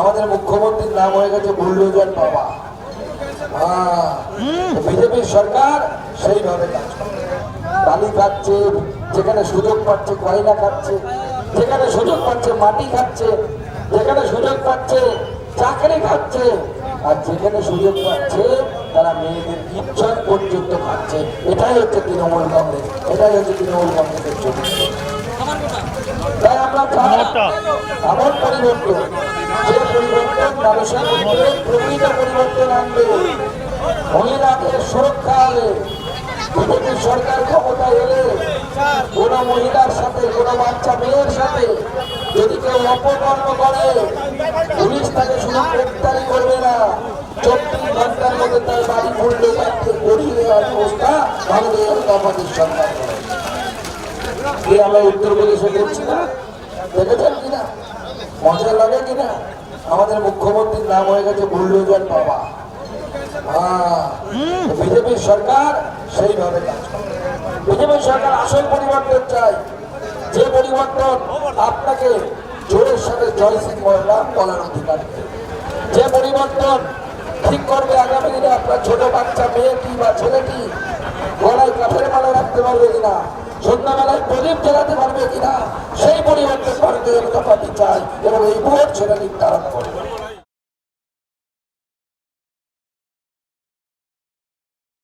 আমাদের মুখ্যমন্ত্রীর নাম হয়ে গেছে বুল্ডোজার বাবা। বিজেপির সরকার সেইভাবে কাজ করে, বালি খাচ্ছে, যেখানে সুযোগ পাচ্ছে কয়লা খাচ্ছে, যেখানে সুযোগ পাচ্ছে মাটি খাচ্ছে, যেখানে সুযোগ পাচ্ছে চাকরি খাচ্ছে, আর যেখানে সুযোগ পাচ্ছে তারা মেয়েদের ইজ্জত পর্যন্ত খাচ্ছে। এটাই হচ্ছে তৃণমূল কংগ্রেস, এটাই হচ্ছে তৃণমূল কংগ্রেসের চরিত্র। তাই আমরা এমন পরিবর্তন, যে পরিবর্তন মানুষের মধ্যে প্রকৃত পরিবর্তন আনবে, মহিলাদের সুরক্ষা হবে। বিজেপি সরকার ক্ষমতায় এলে কোন মহিলার সাথে, কোন বাচ্চা মেয়ের সাথে যদি কেউ অপকর্ম করে, পুলিশ তাকে শুধু গ্রেপ্তারি করবে না, 24 ঘন্টার মধ্যে তার বাড়ি ফুললে তাকে করিয়ে দেওয়ার ব্যবস্থা ভারতীয় জনতা পার্টির সরকার করে। আমরা উত্তরপ্রদেশে দেখছি না, দেখেছেন কিনা, মজা লাগে কিনা? আমাদের মুখ্যমন্ত্রীর নাম হয়ে গেছে বুল্ডোজার বাবা। বিজেপির সরকার সেইভাবে কাজ করে। বিজেপির সরকার আসল পরিবর্তন চাই, যে পরিবর্তন আপনাকে জোরের সাথে জয় সিং নাম বলার অধিকার নেই, যে পরিবর্তন ঠিক করবে আগামী দিনে আপনার ছোট বাচ্চা মেয়েটি বা ছেলেটি গলায় কাঠের মালা রাখতে পারবে কিনা, সন্ধ্যাবেলায় প্রদীপ জ্বালাতে পারবে কিনা, সেই পরিবর্তন ভারতীয় জনতা পার্টি চায় এবং এই ভোট সেটা নির্ধারণ করবে।